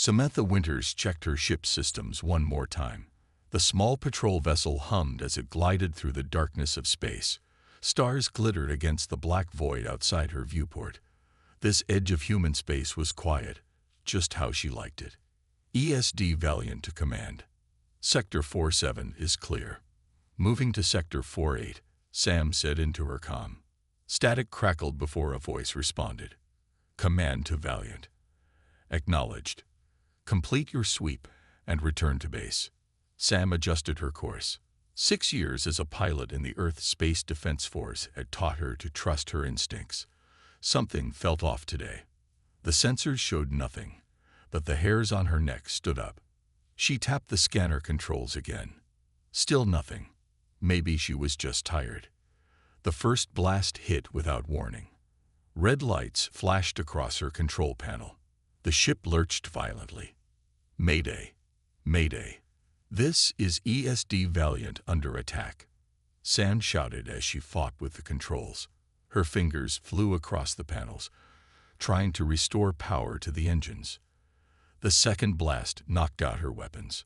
Samantha Winters checked her ship's systems one more time. The small patrol vessel hummed as it glided through the darkness of space. Stars glittered against the black void outside her viewport. This edge of human space was quiet, just how she liked it. ESD Valiant to command. Sector 47 is clear. Moving to Sector 48, Sam said into her comm. Static crackled before a voice responded. Command to Valiant. Acknowledged. Complete your sweep and return to base. Sam adjusted her course. 6 years as a pilot in the Earth Space Defense Force had taught her to trust her instincts. Something felt off today. The sensors showed nothing, but the hairs on her neck stood up. She tapped the scanner controls again. Still nothing. Maybe she was just tired. The first blast hit without warning. Red lights flashed across her control panel. The ship lurched violently. Mayday! Mayday! This is ESD Valiant under attack. Sam shouted as she fought with the controls. Her fingers flew across the panels, trying to restore power to the engines. The second blast knocked out her weapons.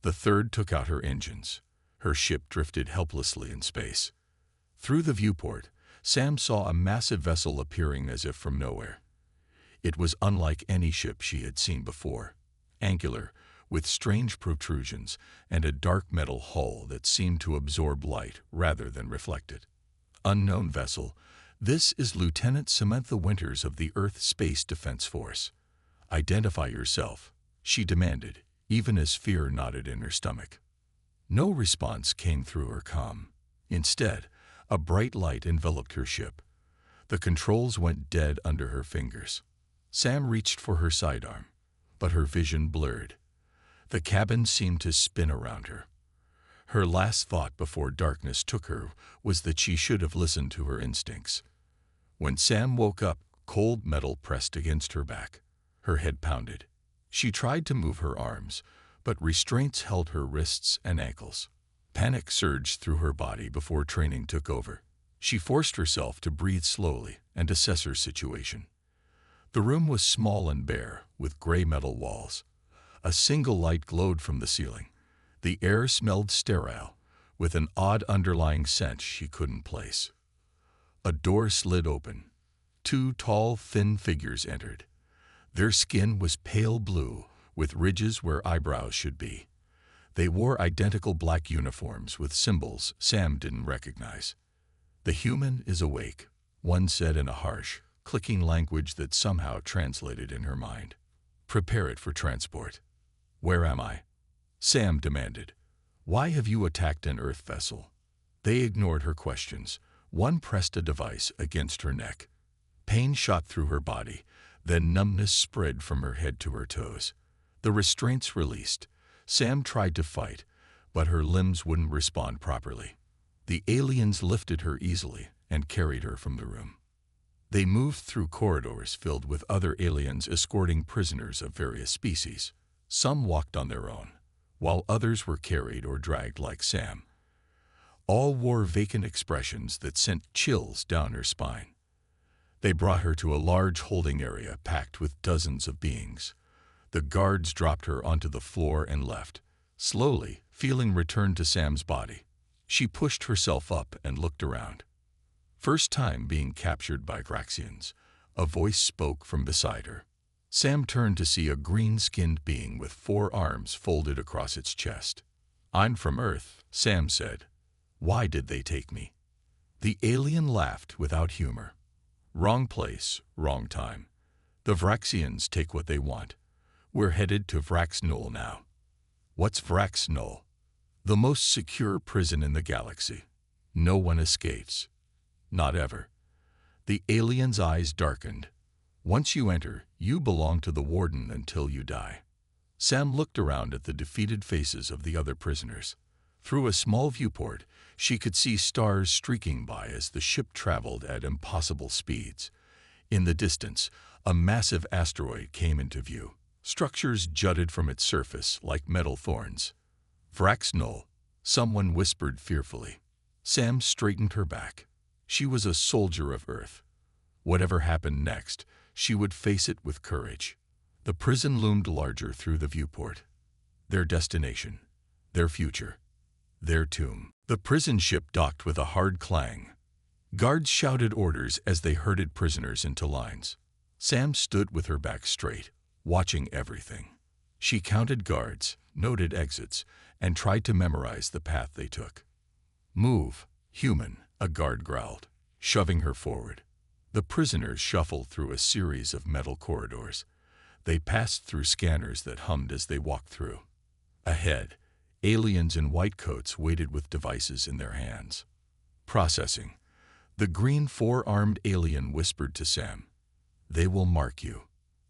The third took out her engines. Her ship drifted helplessly in space. Through the viewport, Sam saw a massive vessel appearing as if from nowhere. It was unlike any ship she had seen before. Angular, with strange protrusions and a dark metal hull that seemed to absorb light rather than reflect it. Unknown vessel, this is Lieutenant Samantha Winters of the Earth Space Defense Force. Identify yourself, she demanded, even as fear knotted in her stomach. No response came through her comm. Instead, a bright light enveloped her ship. The controls went dead under her fingers. Sam reached for her sidearm, but her vision blurred. The cabin seemed to spin around her. Her last thought before darkness took her was that she should have listened to her instincts. When Sam woke up, cold metal pressed against her back. Her head pounded. She tried to move her arms, but restraints held her wrists and ankles. Panic surged through her body before training took over. She forced herself to breathe slowly and assess her situation. The room was small and bare, with gray metal walls. A single light glowed from the ceiling. The air smelled sterile, with an odd underlying scent she couldn't place. A door slid open. 2 tall, thin figures entered. Their skin was pale blue, with ridges where eyebrows should be. They wore identical black uniforms with symbols Sam didn't recognize. The human is awake, one said in a harsh, clicking language that somehow translated in her mind. Prepare it for transport. Where am I? Sam demanded. Why have you attacked an Earth vessel? They ignored her questions. One pressed a device against her neck. Pain shot through her body, then numbness spread from her head to her toes. The restraints released. Sam tried to fight, but her limbs wouldn't respond properly. The aliens lifted her easily and carried her from the room. They moved through corridors filled with other aliens escorting prisoners of various species. Some walked on their own, while others were carried or dragged like Sam. All wore vacant expressions that sent chills down her spine. They brought her to a large holding area packed with dozens of beings. The guards dropped her onto the floor and left. Slowly, feeling returned to Sam's body. She pushed herself up and looked around. First time being captured by Vraxians, a voice spoke from beside her. Sam turned to see a green-skinned being with 4 arms folded across its chest. I'm from Earth, Sam said. Why did they take me? The alien laughed without humor. Wrong place, wrong time. The Vraxians take what they want. We're headed to Vrax Null now. What's Vrax Null? The most secure prison in the galaxy. No one escapes. Not ever. The alien's eyes darkened. Once you enter, you belong to the Warden until you die. Sam looked around at the defeated faces of the other prisoners. Through a small viewport, she could see stars streaking by as the ship traveled at impossible speeds. In the distance, a massive asteroid came into view. Structures jutted from its surface like metal thorns. Vrax Null, someone whispered fearfully. Sam straightened her back. She was a soldier of Earth. Whatever happened next, she would face it with courage. The prison loomed larger through the viewport. Their destination, their future, their tomb. The prison ship docked with a hard clang. Guards shouted orders as they herded prisoners into lines. Sam stood with her back straight, watching everything. She counted guards, noted exits, and tried to memorize the path they took. "Move, human," a guard growled, shoving her forward. The prisoners shuffled through a series of metal corridors. They passed through scanners that hummed as they walked through. Ahead, aliens in white coats waited with devices in their hands. Processing. The green four-armed alien whispered to Sam, "They will mark you,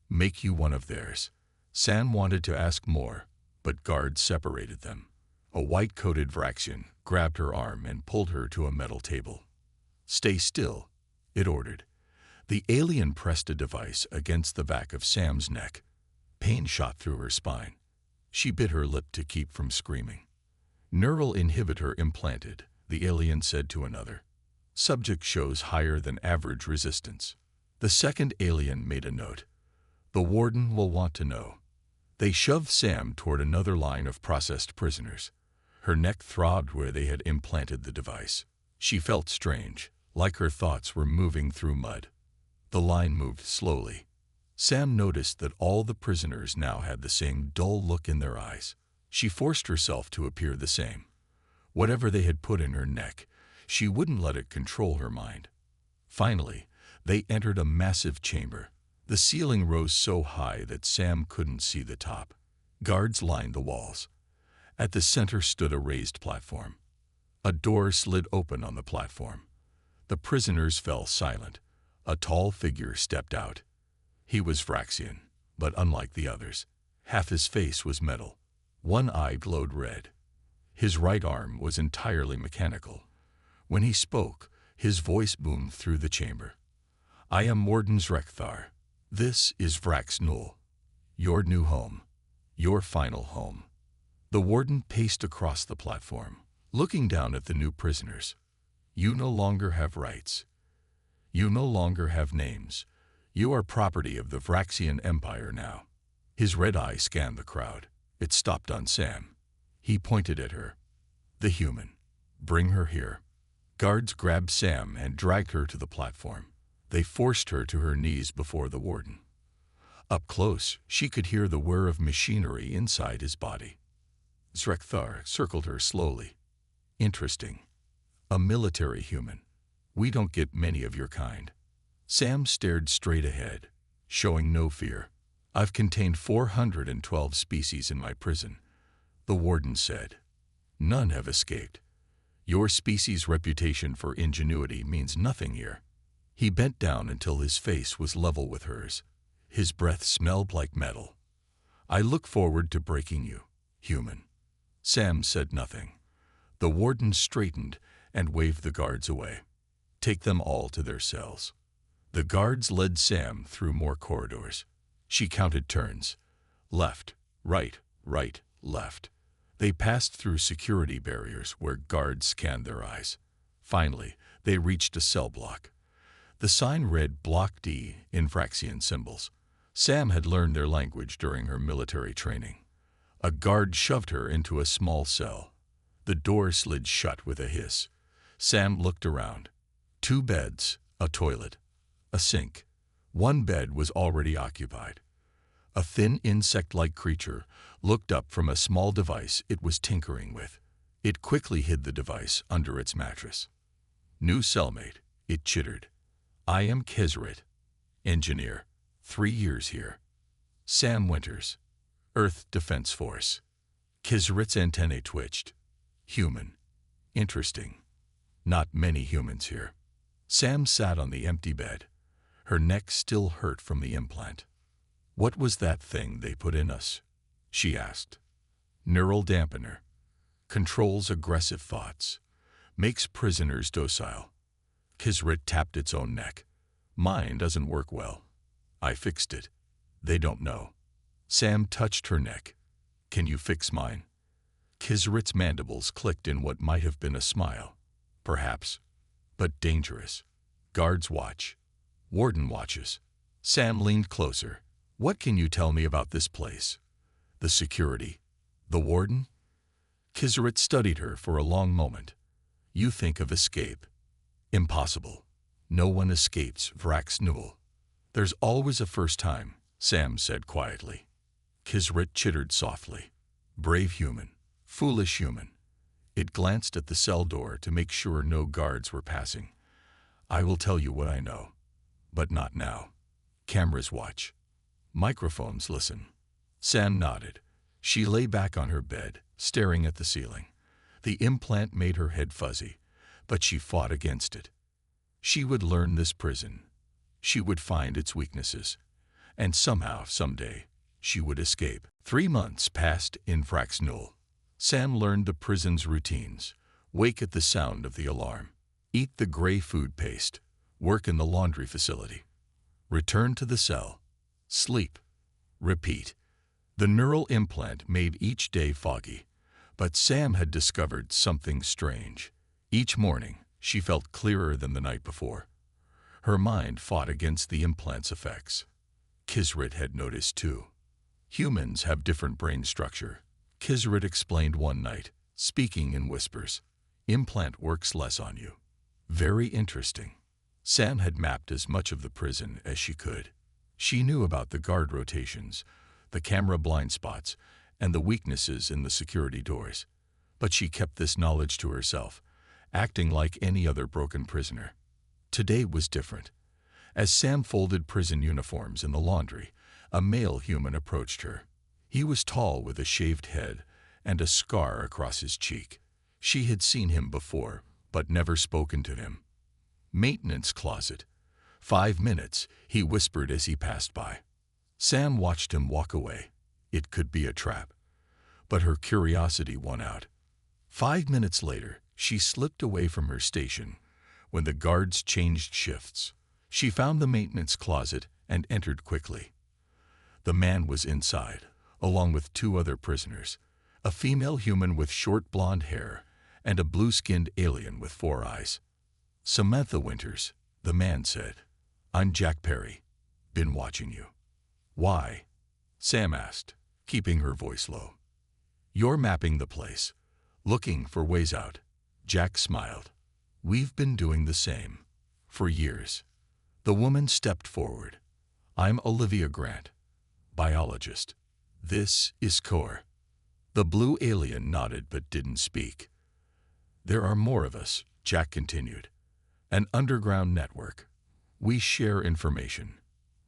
make you one of theirs." Sam wanted to ask more, but guards separated them. A white-coated Vraxian grabbed her arm and pulled her to a metal table. "Stay still," it ordered. The alien pressed a device against the back of Sam's neck. Pain shot through her spine. She bit her lip to keep from screaming. "Neural inhibitor implanted," the alien said to another. "Subject shows higher than average resistance." The second alien made a note. "The warden will want to know." They shoved Sam toward another line of processed prisoners. Her neck throbbed where they had implanted the device. She felt strange, like her thoughts were moving through mud. The line moved slowly. Sam noticed that all the prisoners now had the same dull look in their eyes. She forced herself to appear the same. Whatever they had put in her neck, she wouldn't let it control her mind. Finally, they entered a massive chamber. The ceiling rose so high that Sam couldn't see the top. Guards lined the walls. At the center stood a raised platform. A door slid open on the platform. The prisoners fell silent. A tall figure stepped out. He was Vraxian, but unlike the others. Half his face was metal. One eye glowed red. His right arm was entirely mechanical. When he spoke, his voice boomed through the chamber. "I am Warden Zrekthar. This is Vrax Null. Your new home. Your final home." The warden paced across the platform, looking down at the new prisoners. "You no longer have rights. You no longer have names. You are property of the Vraxian Empire now." His red eye scanned the crowd. It stopped on Sam. He pointed at her. "The human. Bring her here." Guards grabbed Sam and dragged her to the platform. They forced her to her knees before the warden. Up close, she could hear the whir of machinery inside his body. Zrekthar circled her slowly. "Interesting. A military human. We don't get many of your kind." Sam stared straight ahead, showing no fear. "I've contained 412 species in my prison," the warden said. "None have escaped. Your species' reputation for ingenuity means nothing here." He bent down until his face was level with hers. His breath smelled like metal. "I look forward to breaking you, human." Sam said nothing. The warden straightened and waved the guards away. "Take them all to their cells." The guards led Sam through more corridors. She counted turns. Left, right, right, left. They passed through security barriers where guards scanned their eyes. Finally, they reached a cell block. The sign read Block D in Vraxian symbols. Sam had learned their language during her military training. A guard shoved her into a small cell. The door slid shut with a hiss. Sam looked around. 2 beds, a toilet, a sink. One bed was already occupied. A thin insect-like creature looked up from a small device it was tinkering with. It quickly hid the device under its mattress. "New cellmate," it chittered. "I am Kesrit, engineer, 3 years here." Sam Winters, Earth Defense Force. Kesrit's antennae twitched. "Human. Interesting. Not many humans here." Sam sat on the empty bed. Her neck still hurt from the implant. "What was that thing they put in us?" she asked. "Neural dampener. Controls aggressive thoughts. Makes prisoners docile." Kesrit tapped its own neck. "Mine doesn't work well. I fixed it. They don't know." Sam touched her neck. "Can you fix mine?" Kesrit's mandibles clicked in what might have been a smile. "Perhaps. But dangerous. Guards watch. Warden watches." Sam leaned closer. What can you tell me about this place? The security? The warden? Kisrit studied her for a long moment. You think of escape. Impossible. No one escapes Vrax Newell. There's always a first time, Sam said quietly. Kisrit chittered softly. Brave human. Foolish human. It glanced at the cell door to make sure no guards were passing. I will tell you what I know. But not now. Cameras watch. Microphones listen. Sam nodded. She lay back on her bed, staring at the ceiling. The implant made her head fuzzy, but she fought against it. She would learn this prison. She would find its weaknesses. And somehow, someday, she would escape. 3 months passed in Vrax Newell. Sam learned the prison's routines. Wake at the sound of the alarm. Eat the gray food paste. Work in the laundry facility. Return to the cell. Sleep. Repeat. The neural implant made each day foggy. But Sam had discovered something strange. Each morning, she felt clearer than the night before. Her mind fought against the implant's effects. Kisrit had noticed too. Humans have different brain structure. Kisrit explained one night, speaking in whispers. Implant works less on you. Very interesting. Sam had mapped as much of the prison as she could. She knew about the guard rotations, the camera blind spots, and the weaknesses in the security doors. But she kept this knowledge to herself, acting like any other broken prisoner. Today was different. As Sam folded prison uniforms in the laundry, a male human approached her. He was tall with a shaved head and a scar across his cheek. She had seen him before, but never spoken to him. Maintenance closet. 5 minutes, he whispered as he passed by. Sam watched him walk away. It could be a trap. But her curiosity won out. 5 minutes later, she slipped away from her station. When the guards changed shifts, she found the maintenance closet and entered quickly. The man was inside, along with 2 other prisoners, a female human with short blonde hair and a blue-skinned alien with 4 eyes. Samantha Winters, the man said. I'm Jack Perry. Been watching you. Why? Sam asked, keeping her voice low. You're mapping the place, looking for ways out. Jack smiled. We've been doing the same. For years. The woman stepped forward. I'm Olivia Grant, biologist. This is Core. The blue alien nodded but didn't speak. There are more of us, Jack continued. An underground network. We share information,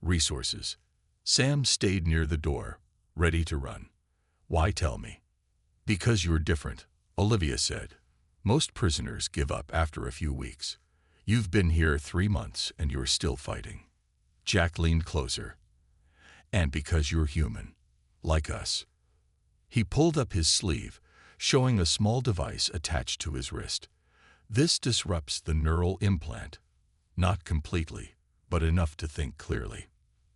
resources. Sam stayed near the door, ready to run. Why tell me? Because you're different, Olivia said. Most prisoners give up after a few weeks. You've been here 3 months and you're still fighting. Jack leaned closer. And because you're human, like us. He pulled up his sleeve, showing a small device attached to his wrist. This disrupts the neural implant. Not completely, but enough to think clearly.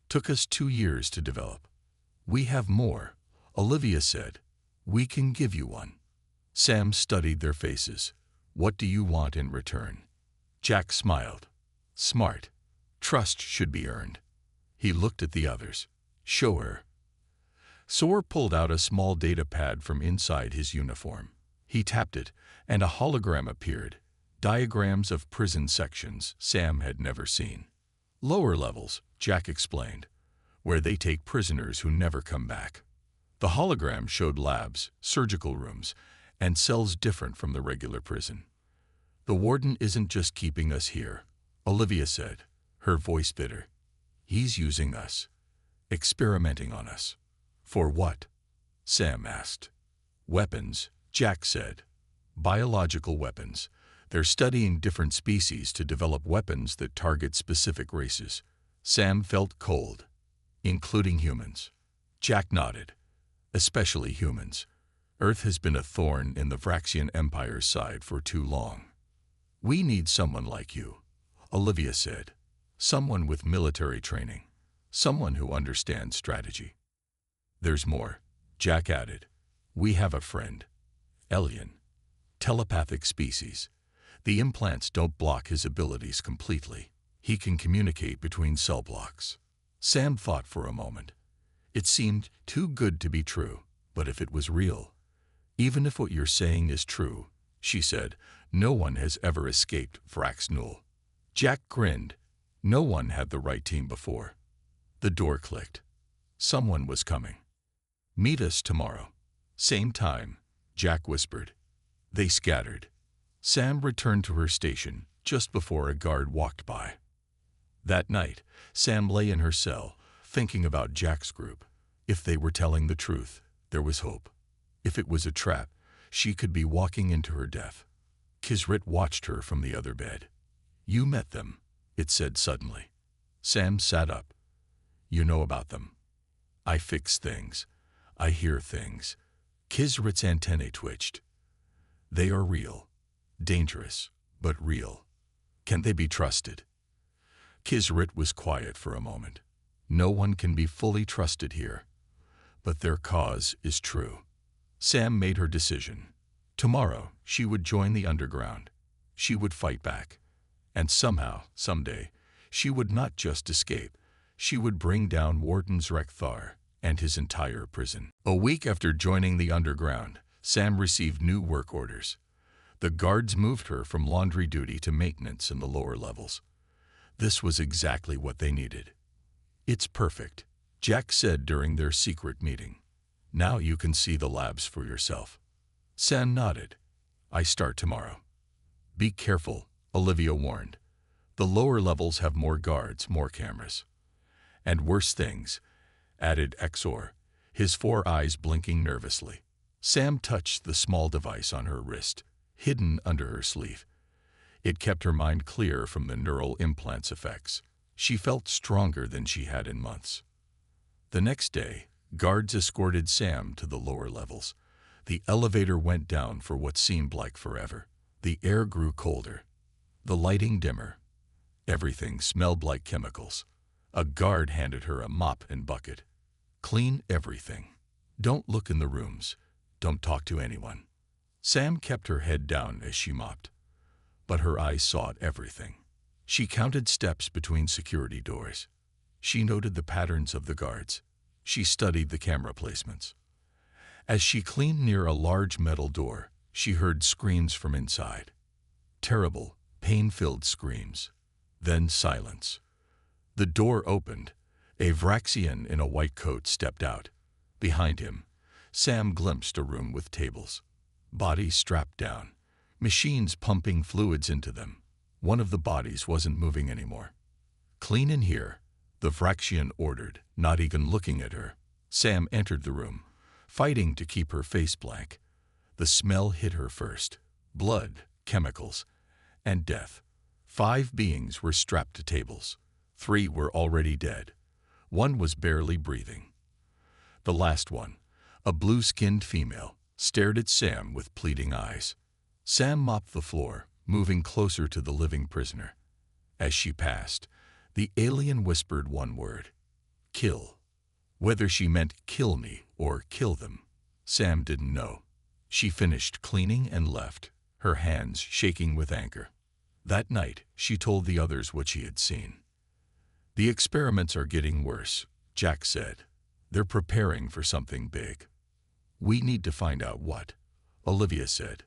Took us 2 years to develop. We have more, Olivia said. We can give you one. Sam studied their faces. What do you want in return? Jack smiled. Smart. Trust should be earned. He looked at the others. Show her. Soar pulled out a small data pad from inside his uniform. He tapped it, and a hologram appeared. Diagrams of prison sections Sam had never seen. Lower levels, Jack explained, where they take prisoners who never come back. The hologram showed labs, surgical rooms, and cells different from the regular prison. The warden isn't just keeping us here, Olivia said, her voice bitter. He's using us, experimenting on us. For what? Sam asked. Weapons, Jack said. Biological weapons. They're studying different species to develop weapons that target specific races. Sam felt cold, including humans. Jack nodded. Especially humans. Earth has been a thorn in the Vraxian Empire's side for too long. We need someone like you, Olivia said. Someone with military training. Someone who understands strategy. There's more, Jack added. We have a friend. Alien. Telepathic species. The implants don't block his abilities completely. He can communicate between cell blocks. Sam thought for a moment. It seemed too good to be true, but if it was real, even if what you're saying is true, she said, no one has ever escaped Vrax. Jack grinned. No one had the right team before. The door clicked. Someone was coming. Meet us tomorrow. Same time, Jack whispered. They scattered. Sam returned to her station just before a guard walked by. That night, Sam lay in her cell, thinking about Jack's group. If they were telling the truth, there was hope. If it was a trap, she could be walking into her death. Kisrit watched her from the other bed. You met them, it said suddenly. Sam sat up. You know about them. I fix things. I hear things. Kisrit's antennae twitched. They are real. Dangerous, but real. Can they be trusted? Kisrit was quiet for a moment. No one can be fully trusted here. But their cause is true. Sam made her decision. Tomorrow, she would join the underground. She would fight back. And somehow, someday, she would not just escape. She would bring down Warden Rekthar and his entire prison. A week after joining the underground, Sam received new work orders. The guards moved her from laundry duty to maintenance in the lower levels. This was exactly what they needed. It's perfect, Jack said during their secret meeting. Now you can see the labs for yourself. Sam nodded. I start tomorrow. Be careful, Olivia warned. The lower levels have more guards, more cameras. And worse things, added Exor, his 4 eyes blinking nervously. Sam touched the small device on her wrist, hidden under her sleeve. It kept her mind clear from the neural implant's effects. She felt stronger than she had in months. The next day, guards escorted Sam to the lower levels. The elevator went down for what seemed like forever. The air grew colder, the lighting dimmer. Everything smelled like chemicals. A guard handed her a mop and bucket. Clean everything. Don't look in the rooms. Don't talk to anyone. Sam kept her head down as she mopped, but her eyes sought everything. She counted steps between security doors. She noted the patterns of the guards. She studied the camera placements. As she cleaned near a large metal door, she heard screams from inside. Terrible, pain-filled screams. Then silence. The door opened. A Vraxian in a white coat stepped out. Behind him, Sam glimpsed a room with tables. Bodies strapped down. Machines pumping fluids into them. One of the bodies wasn't moving anymore. Clean in here, the Vraxian ordered, not even looking at her. Sam entered the room, fighting to keep her face blank. The smell hit her first. Blood, chemicals, and death. 5 beings were strapped to tables. 3 were already dead. 1 was barely breathing. The last one, a blue-skinned female, stared at Sam with pleading eyes. Sam mopped the floor, moving closer to the living prisoner. As she passed, the alien whispered one word. Kill. Whether she meant kill me or kill them, Sam didn't know. She finished cleaning and left, her hands shaking with anger. That night, she told the others what she had seen. The experiments are getting worse, Jack said. They're preparing for something big. We need to find out what, Olivia said.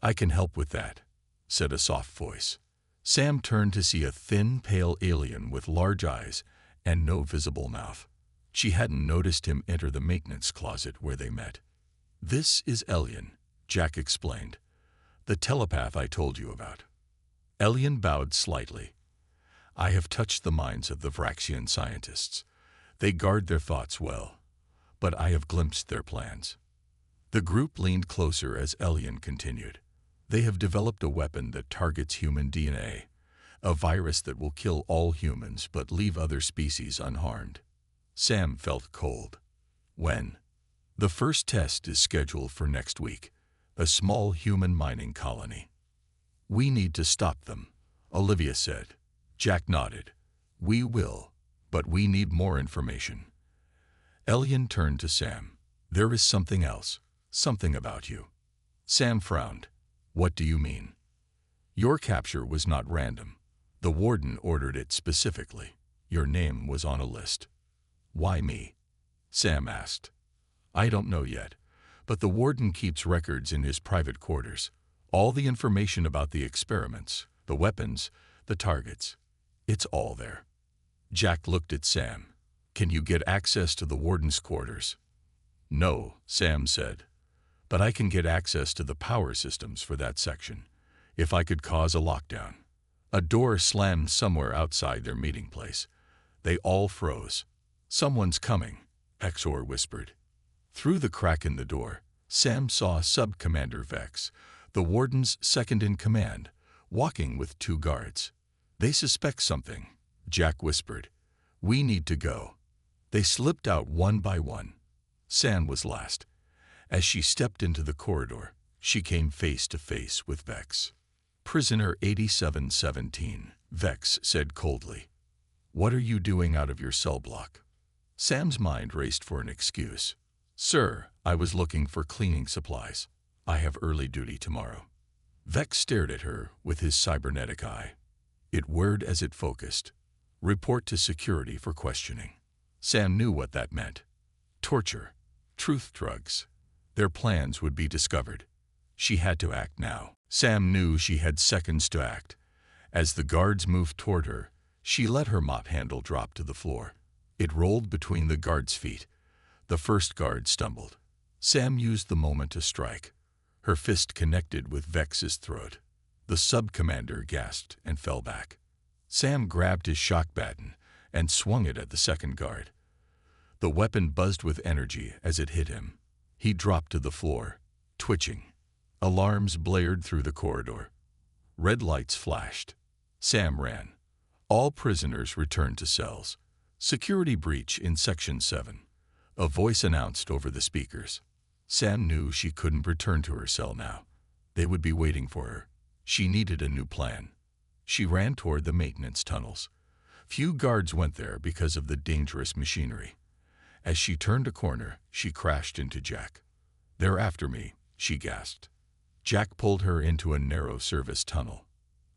I can help with that, said a soft voice. Sam turned to see a thin, pale alien with large eyes and no visible mouth. She hadn't noticed him enter the maintenance closet where they met. This is Elian, Jack explained. The telepath I told you about. Elian bowed slightly. I have touched the minds of the Vraxian scientists. They guard their thoughts well, but I have glimpsed their plans. The group leaned closer as Elian continued. They have developed a weapon that targets human DNA, a virus that will kill all humans but leave other species unharmed. Sam felt cold. When? The first test is scheduled for next week, a small human mining colony. We need to stop them, Olivia said. Jack nodded. We will, but we need more information. Elian turned to Sam. There is something else, something about you. Sam frowned. What do you mean? Your capture was not random. The Warden ordered it specifically. Your name was on a list. Why me? Sam asked. I don't know yet, but the warden keeps records in his private quarters. All the information about the experiments, the weapons, the targets. It's all there. Jack looked at Sam. Can you get access to the warden's quarters? No, Sam said. But I can get access to the power systems for that section, if I could cause a lockdown. A door slammed somewhere outside their meeting place. They all froze. Someone's coming, Exor whispered. Through the crack in the door, Sam saw Sub-Commander Vex, the warden's second-in-command, walking with 2 guards. They suspect something, Jack whispered. We need to go. They slipped out one by one. Sam was last. As she stepped into the corridor, she came face to face with Vex. Prisoner 8717, Vex said coldly. What are you doing out of your cell block? Sam's mind raced for an excuse. Sir, I was looking for cleaning supplies. I have early duty tomorrow. Vex stared at her with his cybernetic eye. It whirred as it focused. Report to security for questioning. Sam knew what that meant. Torture. Truth drugs. Their plans would be discovered. She had to act now. Sam knew she had seconds to act. As the guards moved toward her, she let her mop handle drop to the floor. It rolled between the guards' feet. The first guard stumbled. Sam used the moment to strike. Her fist connected with Vex's throat. The sub-commander gasped and fell back. Sam grabbed his shock baton and swung it at the second guard. The weapon buzzed with energy as it hit him. He dropped to the floor, twitching. Alarms blared through the corridor. Red lights flashed. Sam ran. All prisoners returned to cells. Security breach in Section 7. A voice announced over the speakers. Sam knew she couldn't return to her cell now. They would be waiting for her. She needed a new plan. She ran toward the maintenance tunnels. Few guards went there because of the dangerous machinery. As she turned a corner, she crashed into Jack. They're after me, she gasped. Jack pulled her into a narrow service tunnel.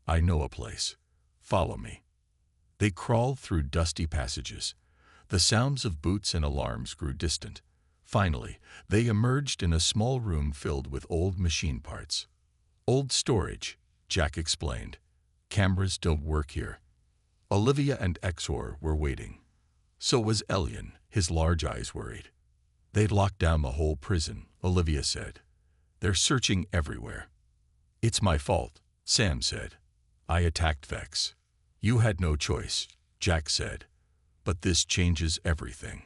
I know a place. Follow me. They crawled through dusty passages. The sounds of boots and alarms grew distant. Finally, they emerged in a small room filled with old machine parts. Old storage, Jack explained. Cameras don't work here. Olivia and Exor were waiting. So was Elian, his large eyes worried. They'd locked down the whole prison, Olivia said. They're searching everywhere. It's my fault, Sam said. I attacked Vex. You had no choice, Jack said. But this changes everything.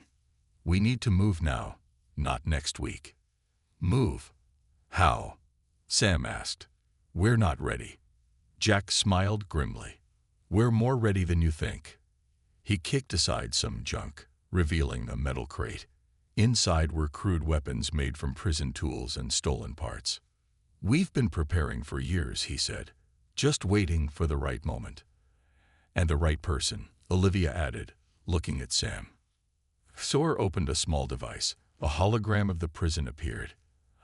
We need to move now, not next week. Move? How? Sam asked. We're not ready. Jack smiled grimly. We're more ready than you think. He kicked aside some junk, revealing a metal crate. Inside were crude weapons made from prison tools and stolen parts. We've been preparing for years, he said, just waiting for the right moment. And the right person, Olivia added, looking at Sam. Soar opened a small device. A hologram of the prison appeared.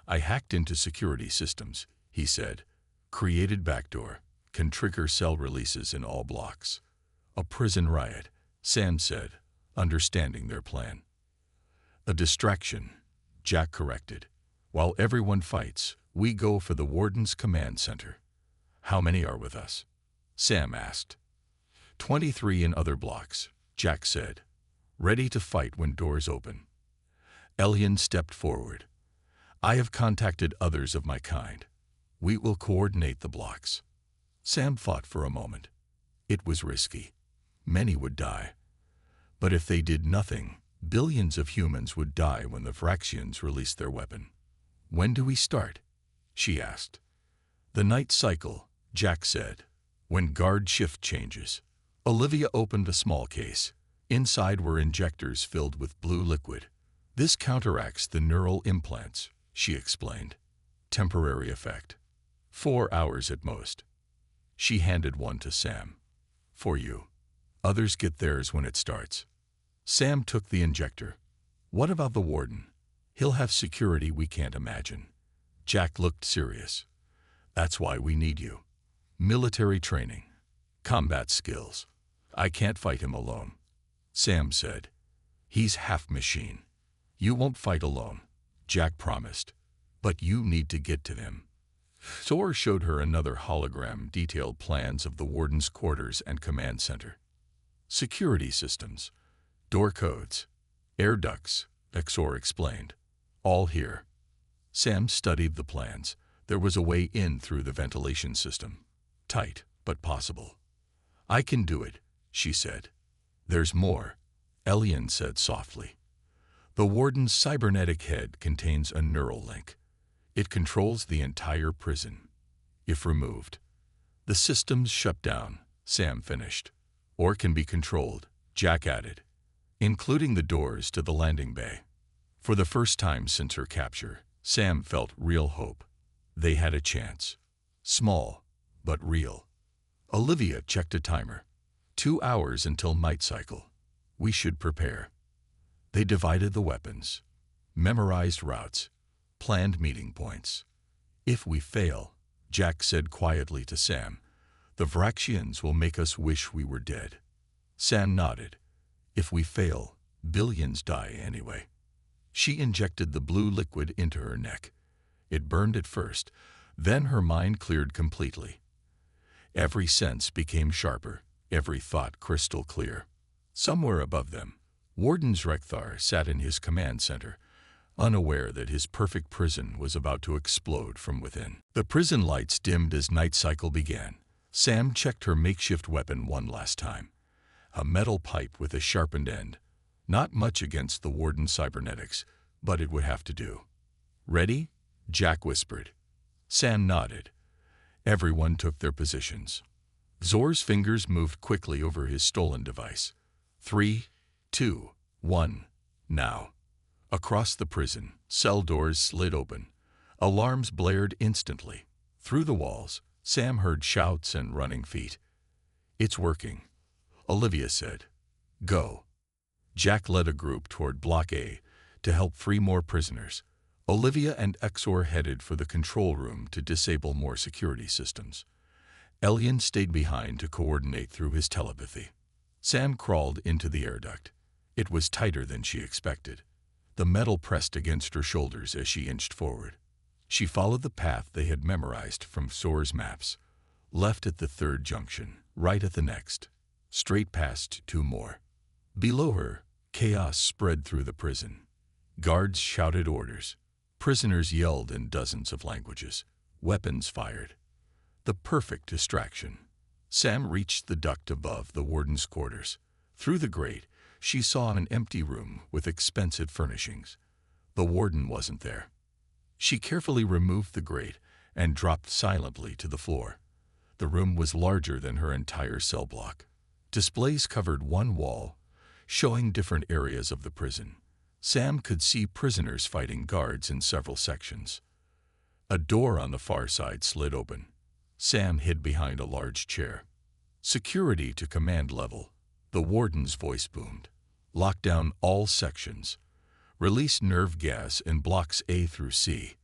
I hacked into security systems, he said. Created backdoor, can trigger cell releases in all blocks. A prison riot, Sam said, understanding their plan. A distraction, Jack corrected. While everyone fights, we go for the Warden's command center. How many are with us? Sam asked. 23 in other blocks, Jack said. Ready to fight when doors open. Elian stepped forward. I have contacted others of my kind. We will coordinate the blocks. Sam thought for a moment. It was risky. Many would die. But if they did nothing, billions of humans would die when the Vraxians released their weapon. When do we start? She asked. The night cycle, Jack said. When guard shift changes. Olivia opened a small case. Inside were injectors filled with blue liquid. This counteracts the neural implants, she explained. Temporary effect. 4 hours at most. She handed one to Sam. For you. Others get theirs when it starts. Sam took the injector. What about the Warden? He'll have security we can't imagine. Jack looked serious. That's why we need you. Military training. Combat skills. I can't fight him alone. Sam said. He's half machine. You won't fight alone, Jack promised, but you need to get to them. Zor showed her another hologram detailed plans of the Warden's quarters and command center. Security systems, door codes, air ducts, Zor explained. All here. Sam studied the plans. There was a way in through the ventilation system. Tight, but possible. I can do it, she said. There's more, Elian said softly. The Warden's cybernetic head contains a neural link. It controls the entire prison. If removed, the systems shut down, Sam finished. Or can be controlled, Jack added, including the doors to the landing bay. For the first time since her capture, Sam felt real hope. They had a chance. Small, but real. Olivia checked a timer. 2 hours until night cycle. We should prepare. They divided the weapons, memorized routes, planned meeting points. If we fail, Jack said quietly to Sam, the Vraxians will make us wish we were dead. Sam nodded. If we fail, billions die anyway. She injected the blue liquid into her neck. It burned at first, then her mind cleared completely. Every sense became sharper, every thought crystal clear. Somewhere above them, Warden Zrekthar sat in his command center, unaware that his perfect prison was about to explode from within. The prison lights dimmed as night cycle began. Sam checked her makeshift weapon one last time. A metal pipe with a sharpened end. Not much against the Warden's cybernetics, but it would have to do. Ready? Jack whispered. Sam nodded. Everyone took their positions. Zor's fingers moved quickly over his stolen device. 3, 2, 1, now. Across the prison, cell doors slid open. Alarms blared instantly. Through the walls, Sam heard shouts and running feet. It's working, Olivia said. Go. Jack led a group toward Block A to help free more prisoners. Olivia and Exor headed for the control room to disable more security systems. Elian stayed behind to coordinate through his telepathy. Sam crawled into the air duct. It was tighter than she expected. The metal pressed against her shoulders as she inched forward. She followed the path they had memorized from Zor's maps. Left at the third junction, right at the next. Straight past 2 more. Below her, chaos spread through the prison. Guards shouted orders. Prisoners yelled in dozens of languages. Weapons fired. The perfect distraction. Sam reached the duct above the Warden's quarters. Through the grate, she saw an empty room with expensive furnishings. The Warden wasn't there. She carefully removed the grate and dropped silently to the floor. The room was larger than her entire cell block. Displays covered one wall, showing different areas of the prison. Sam could see prisoners fighting guards in several sections. A door on the far side slid open. Sam hid behind a large chair. Security to command level. The Warden's voice boomed. Lock down all sections. Release nerve gas in blocks A through C.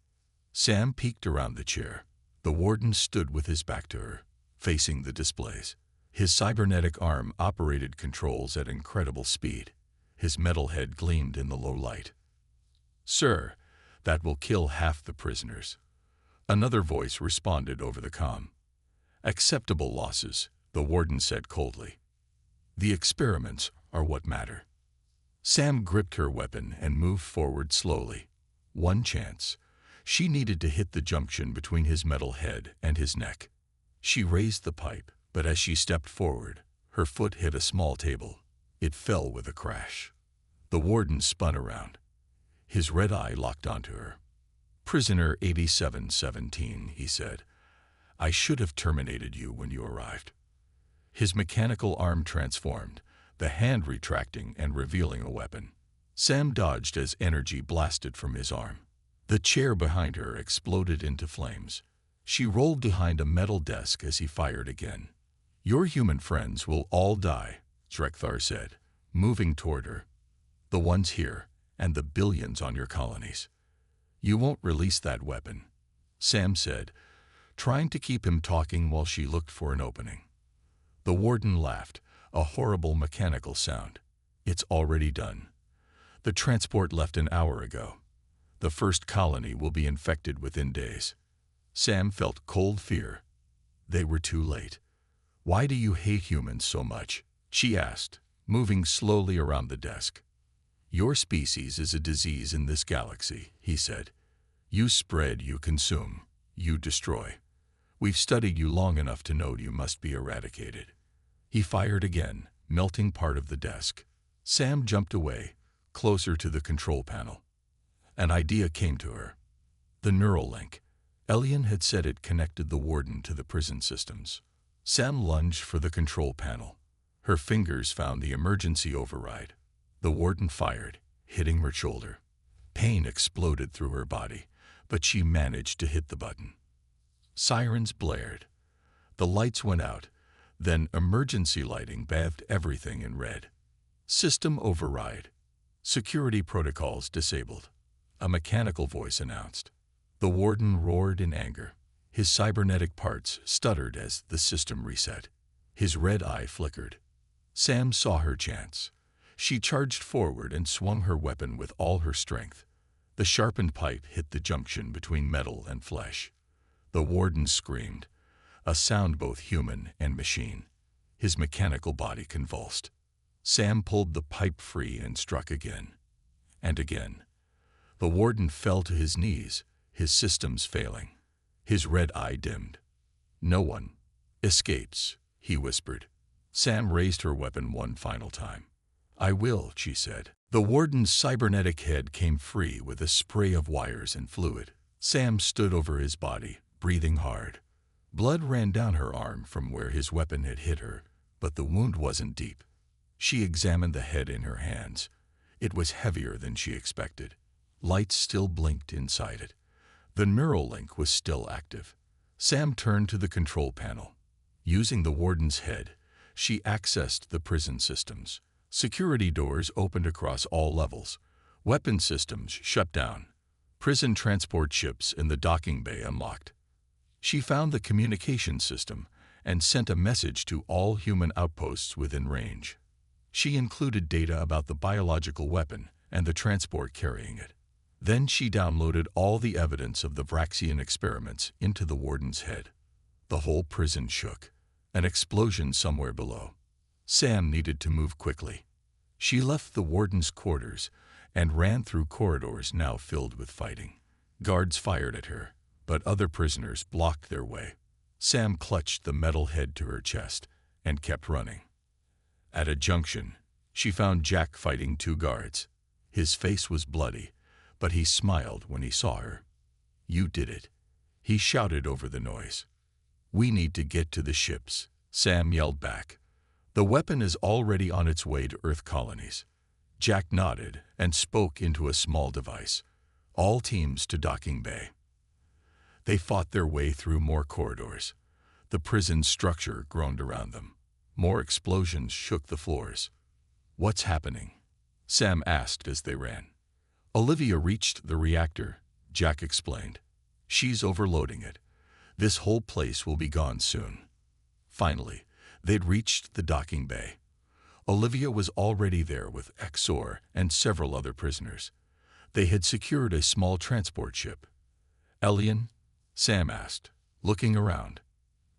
Sam peeked around the chair. The Warden stood with his back to her, facing the displays. His cybernetic arm operated controls at incredible speed. His metal head gleamed in the low light. Sir, that will kill half the prisoners. Another voice responded over the comm. Acceptable losses, the Warden said coldly. The experiments are what matter. Sam gripped her weapon and moved forward slowly. One chance. She needed to hit the junction between his metal head and his neck. She raised the pipe, but as she stepped forward, her foot hit a small table. It fell with a crash. The Warden spun around. His red eye locked onto her. Prisoner 8717, he said. I should have terminated you when you arrived. His mechanical arm transformed, the hand retracting and revealing a weapon. Sam dodged as energy blasted from his arm. The chair behind her exploded into flames. She rolled behind a metal desk as he fired again. Your human friends will all die, Zrekthar said, moving toward her. The ones here, and the billions on your colonies. You won't release that weapon, Sam said, trying to keep him talking while she looked for an opening. The Warden laughed, a horrible mechanical sound. It's already done. The transport left an hour ago. The first colony will be infected within days. Sam felt cold fear. They were too late. Why do you hate humans so much? She asked, moving slowly around the desk. Your species is a disease in this galaxy, he said. You spread, you consume, you destroy. We've studied you long enough to know you must be eradicated. He fired again, melting part of the desk. Sam jumped away, closer to the control panel. An idea came to her. The neural link. Elian had said it connected the Warden to the prison systems. Sam lunged for the control panel. Her fingers found the emergency override. The Warden fired, hitting her shoulder. Pain exploded through her body, but she managed to hit the button. Sirens blared. The lights went out. Then emergency lighting bathed everything in red. System override. Security protocols disabled. A mechanical voice announced. The Warden roared in anger. His cybernetic parts stuttered as the system reset. His red eye flickered. Sam saw her chance. She charged forward and swung her weapon with all her strength. The sharpened pipe hit the junction between metal and flesh. The Warden screamed, a sound both human and machine. His mechanical body convulsed. Sam pulled the pipe free and struck again. And again. The Warden fell to his knees, his systems failing. His red eye dimmed. No one escapes, he whispered. Sam raised her weapon one final time. I will, she said. The Warden's cybernetic head came free with a spray of wires and fluid. Sam stood over his body, breathing hard. Blood ran down her arm from where his weapon had hit her, but the wound wasn't deep. She examined the head in her hands. It was heavier than she expected. Lights still blinked inside it. The neural link was still active. Sam turned to the control panel. Using the Warden's head, she accessed the prison systems. Security doors opened across all levels. Weapon systems shut down. Prison transport ships in the docking bay unlocked. She found the communication system and sent a message to all human outposts within range. She included data about the biological weapon and the transport carrying it. Then she downloaded all the evidence of the Vraxian experiments into the Warden's head. The whole prison shook. An explosion somewhere below. Sam needed to move quickly. She left the Warden's quarters and ran through corridors now filled with fighting. Guards fired at her, but other prisoners blocked their way. Sam clutched the metal head to her chest and kept running. At a junction, she found Jack fighting two guards. His face was bloody, but he smiled when he saw her. You did it, he shouted over the noise. We need to get to the ships, Sam yelled back. The weapon is already on its way to Earth colonies. Jack nodded and spoke into a small device. All teams to docking bay. They fought their way through more corridors. The prison structure groaned around them. More explosions shook the floors. What's happening? Sam asked as they ran. Olivia reached the reactor, Jack explained. She's overloading it. This whole place will be gone soon. Finally, they'd reached the docking bay. Olivia was already there with Exor and several other prisoners. They had secured a small transport ship. Elian? Sam asked, looking around.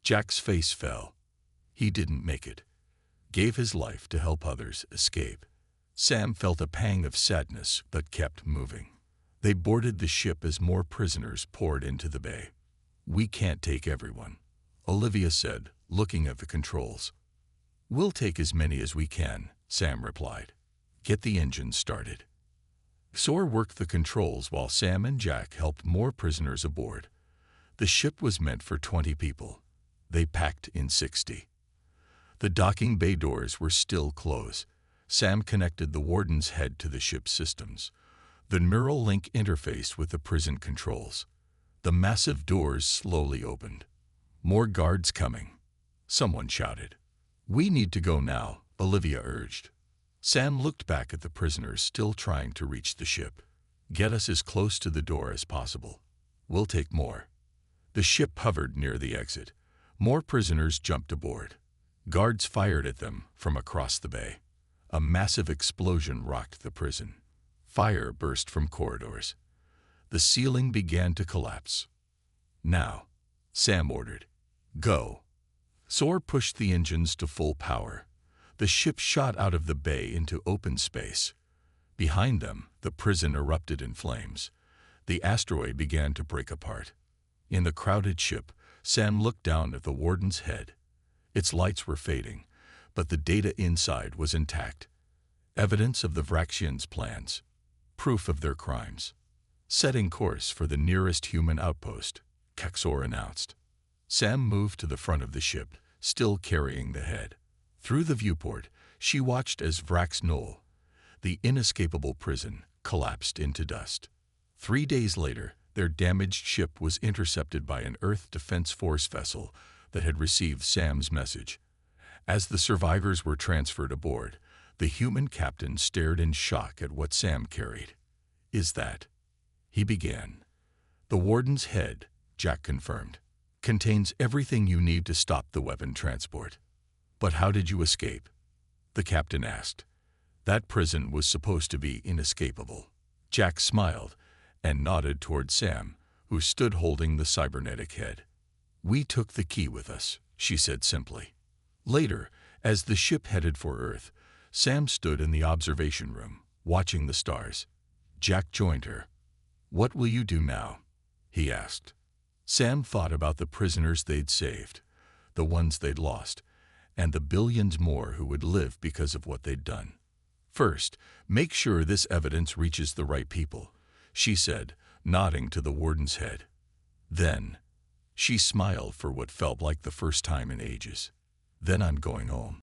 Jack's face fell. He didn't make it. Gave his life to help others escape. Sam felt a pang of sadness but kept moving. They boarded the ship as more prisoners poured into the bay. We can't take everyone, Olivia said, looking at the controls. We'll take as many as we can, Sam replied. Get the engine started. Exor worked the controls while Sam and Jack helped more prisoners aboard. The ship was meant for 20 people. They packed in 60. The docking bay doors were still closed. Sam connected the Warden's head to the ship's systems. The neural link interfaced with the prison controls. The massive doors slowly opened. More guards coming. Someone shouted. We need to go now, Olivia urged. Sam looked back at the prisoners still trying to reach the ship. Get us as close to the door as possible. We'll take more. The ship hovered near the exit. More prisoners jumped aboard. Guards fired at them from across the bay. A massive explosion rocked the prison. Fire burst from corridors. The ceiling began to collapse. "Now," Sam ordered. "Go." Sor pushed the engines to full power. The ship shot out of the bay into open space. Behind them, the prison erupted in flames. The asteroid began to break apart. In the crowded ship, Sam looked down at the Warden's head. Its lights were fading, but the data inside was intact. Evidence of the Vraxians' plans. Proof of their crimes. "Setting course for the nearest human outpost," Kaxor announced. Sam moved to the front of the ship, still carrying the head. Through the viewport, she watched as Vrax Knoll, the inescapable prison, collapsed into dust. 3 days later, their damaged ship was intercepted by an Earth Defense Force vessel that had received Sam's message. As the survivors were transferred aboard, the human captain stared in shock at what Sam carried. "Is that?" he began. "The Warden's head," Jack confirmed, "contains everything you need to stop the weapon transport." "But how did you escape?" the captain asked. "That prison was supposed to be inescapable." Jack smiled and nodded toward Sam, who stood holding the cybernetic head. "We took the key with us," she said simply. Later, as the ship headed for Earth, Sam stood in the observation room, watching the stars. Jack joined her. "What will you do now?" he asked. Sam thought about the prisoners they'd saved, the ones they'd lost, and the billions more who would live because of what they'd done. "First, make sure this evidence reaches the right people," she said, nodding to the Warden's head. "Then," she smiled for what felt like the first time in ages, "then I'm going home."